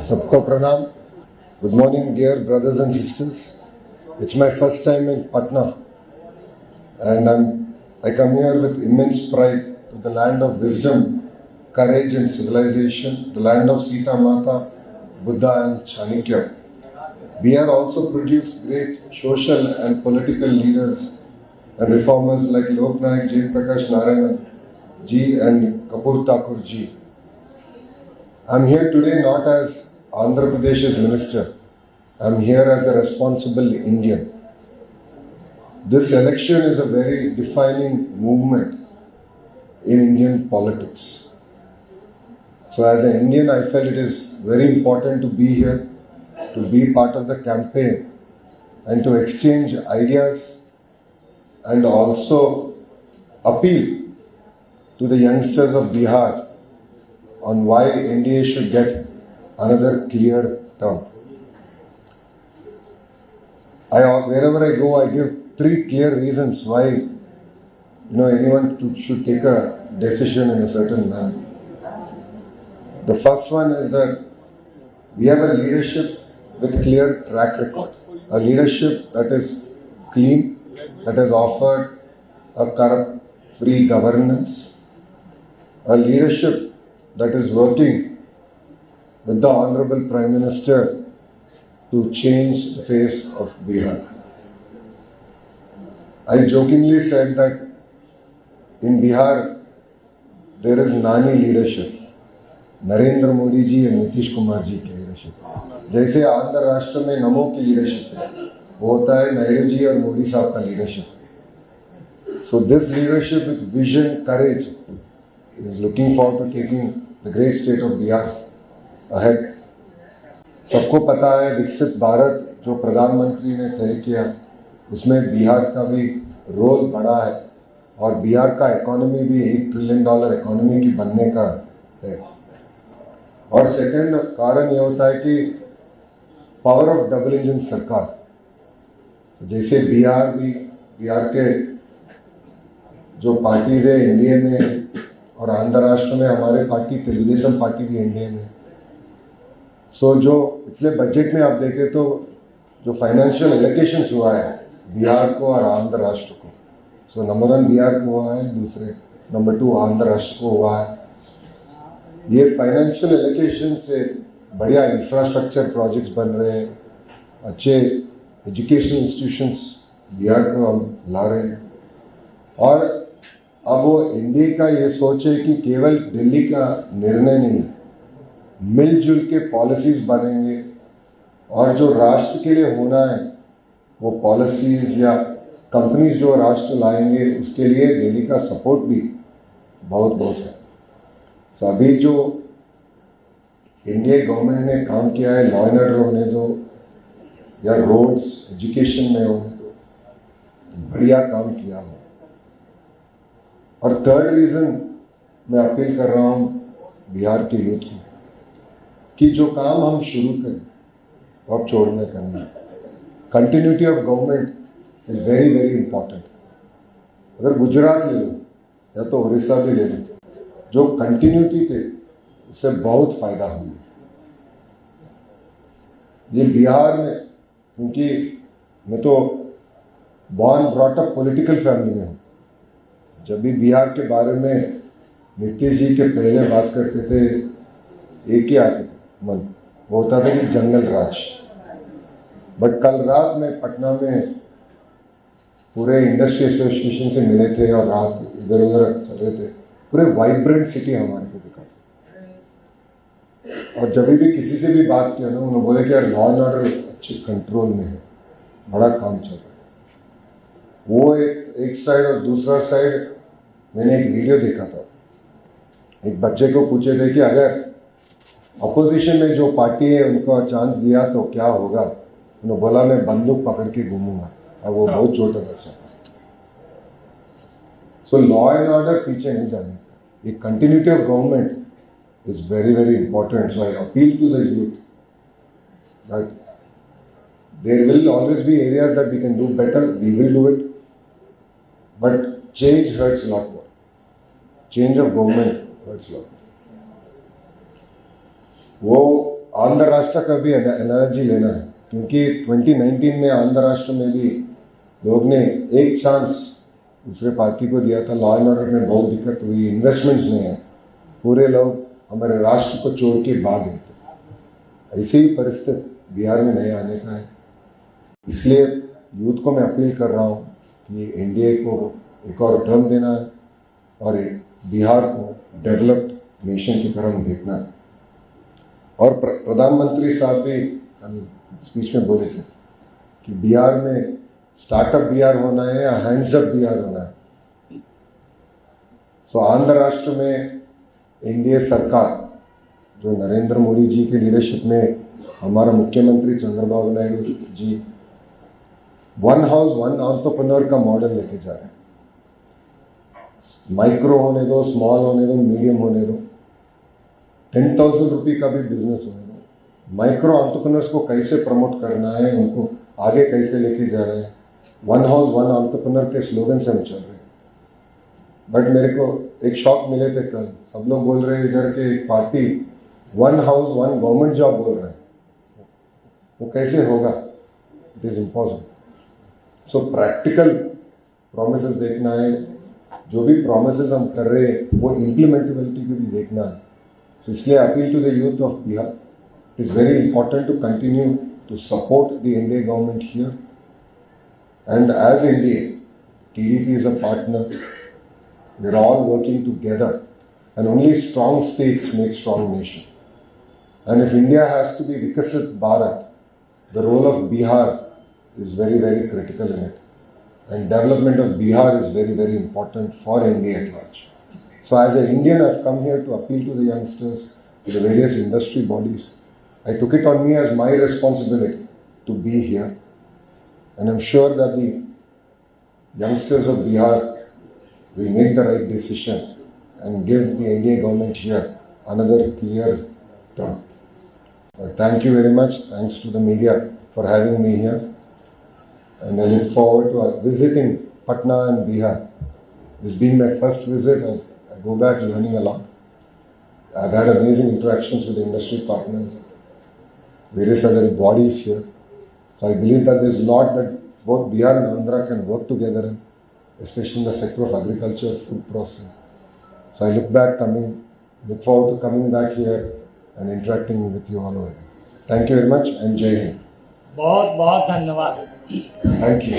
सबको प्रणाम. Good morning, dear brothers and sisters. It's my first time in Patna, and I come here with immense pride to the land of wisdom, courage and civilization, the land of Sita Mata, Buddha and Chanakya. Bihar also produced great social and political leaders and reformers like Loknayak J. Prakash Narayana ji and Kapur Thakur ji. I'm here today not as Andhra Pradesh's minister. I'm here as a responsible Indian. This election is a very defining movement in Indian politics. So as an Indian, I felt it is very important to be here, to be part of the campaign and to exchange ideas and also appeal to the youngsters of Bihar on why India should get another clear term. Wherever I go, I give 3 clear reasons why anyone should take a decision in a certain manner. The first one is that we have a leadership with clear track record, a leadership that is clean, that has offered a corrupt-free governance, a leadership that is working with the Honorable Prime Minister to change the face of Bihar. I jokingly said that in Bihar there is Nani leadership, Narendra Modi ji and Nitish Kumar ji की leadership. जैसे आंध्र राष्ट्र में नमो की leadership है, वो होता है नायडू जी और मोदी साहब का leadership. So this leadership with vision, courage is looking forward to taking the great state of Bihar ahead. सबको पता है विकसित भारत जो प्रधानमंत्री ने तय किया उसमें बिहार का भी रोल बड़ा है और बिहार का इकोनॉमी भी $1 ट्रिलियन इकोनॉमी की बनने का है. और सेकंड कारण ये होता है कि पावर ऑफ डबल इंजन सरकार, जैसे बिहार के जो पार्टीज है एनडीए में और आंध्र राष्ट्र में हमारे पार्टी तेलुगुदेशम पार्टी भी एनडीए में. सो जो पिछले बजट में आप देखें तो जो फाइनेंशियल एलोकेशंस हुआ है बिहार को और आंध्र राष्ट्र को, सो नंबर 1 बिहार को हुआ है, दूसरे नंबर 2 आंध्र राष्ट्र को हुआ है. ये फाइनेंशियल एलोकेशन से बढ़िया इंफ्रास्ट्रक्चर प्रोजेक्ट्स बन रहे हैं, अच्छे एजुकेशनल इंस्टीट्यूशंस बिहार को हम ला रहे हैं. और अब वो इंडिया का ये सोच है कि केवल दिल्ली का निर्णय नहीं, मिलजुल के पॉलिसीज बनेंगे और जो राष्ट्र के लिए होना है वो पॉलिसीज या कंपनीज जो राष्ट्र लाएंगे उसके लिए दिल्ली का सपोर्ट भी बहुत है. तो अभी जो इंडिया गवर्नमेंट ने काम किया है, लॉ एंड ऑर्डर होने दो या रोड्स एजुकेशन में होने दो, बढ़िया काम किया हो. और थर्ड रीजन मैं अपील कर रहा हूं बिहार के यूथ को कि जो काम हम शुरू करें वो अब छोड़ने का नहीं. Continuity of government is very very important. अगर गुजरात ले लो या तो उड़ीसा भी ले लो, जो कंटिन्यूटी थे उससे बहुत फायदा हुआ. ये बिहार में, क्योंकि मैं तो born brought up political family में हूँ, जब भी बिहार के बारे में नीतीश जी के पहले बात करते थे एक ही आते थे मन, वो होता था कि जंगल राज. बट कल रात में पटना में पूरे इंडस्ट्री एसोसिएशन से मिले थे और रात इधर उधर चल रहे थे, पूरे वाइब्रेंट सिटी हमारे को दिखा. और जब भी किसी से भी बात किया ना, उन्होंने बोले कि यार लॉ एंड ऑर्डर अच्छे कंट्रोल में है, बड़ा काम चल रहा है. वो एक साइड और दूसरा साइड मैंने एक वीडियो देखा था, एक बच्चे को पूछे थे कि अगर अपोजिशन में जो पार्टी है उनको चांस दिया तो क्या होगा. उन्होंने बोला मैं बंदूक पकड़ के घूमूंगा. और वो बहुत छोटा बच्चा था. सो लॉ एंड ऑर्डर पीछे नहीं जाने का. ये continuity of government is very very important. So I appeal to the youth that there will always be areas that we can do better, we will do it, but change hurts a lot more. Change of government hurts a lot more. वो आंध्र राष्ट्र का भी analogy लेना है, क्योंकि 2019 में आंध्र राष्ट्र में भी लोग ने एक चांस दूसरे पार्टी को दिया था, लॉ एंड ऑर्डर में बहुत दिक्कत हुई, इन्वेस्टमेंट्स नहीं है, पूरे लोग हमारे राष्ट्र को छोड़ के भाग गए थे। ऐसी ही परिस्थिति बिहार में नहीं आने का है। इसलिए यूथ को मैं अपील कर रहा हूँ कि एनडीए को एक और टर्म देना है और बिहार को डेवलप्ड नेशन की तरह देखना है। और प्रधानमंत्री साहब भी स्पीच में बोले थे कि बिहार में स्टार्टअप बिहार होना है या हैंड्स अप बिहार होना है। सो आंध्र राष्ट्र में एनडीए सरकार जो नरेंद्र मोदी जी के लीडरशिप में हमारा मुख्यमंत्री Chandrababu Naidu ji one house one entrepreneur का मॉडल लेके जा रहे हैं। माइक्रो होने दो, स्मॉल होने दो, मीडियम होने दो, 10,000 रुपये का भी बिजनेस होने दो। माइक्रो एंटरप्रेन्योर्स को कैसे प्रमोट करना है, उनको आगे कैसे लेके जा रहे हैं, वन हाउस वन एंटरप्रेन्योर के स्लोगन से हम चल रहे हैं। बट मेरे को एक शॉक मिले थे कल, सब लोग बोल रहे हैं इधर के एक party one house one government job बोल रहे हैं, वो कैसे होगा? It is impossible. So practical promises देखना है, जो भी प्रोमिसेस हम कर रहे हैं वो इम्प्लीमेंटेबिलिटी को भी देखना है। So, इसलिए appeal to the youth of Bihar, it is very important to continue to support the NDA government here and as NDA TDP is a partner, we are all working together and only strong states make strong nation and if India has to be Viksit Bharat, the role of Bihar is very, very critical in it. And development of Bihar is very, very important for India at large. So as an Indian, I've come here to appeal to the youngsters, to the various industry bodies. I took it on me as my responsibility to be here. And I'm sure that the youngsters of Bihar will make the right decision and give the India government here another clear term. So thank you very much. Thanks to the media for having me here. And I look forward to visiting Patna and Bihar. This being my first visit, I go back learning a lot. I've had amazing interactions with industry partners, various other bodies here. So I believe that there's a lot that both Bihar and Andhra can work together in, especially in the sector of agriculture, food processing. So I look forward to coming back here and interacting with you all over. Thank you very much and Jai Hind. बहुत बहुत धन्यवाद। Thank you.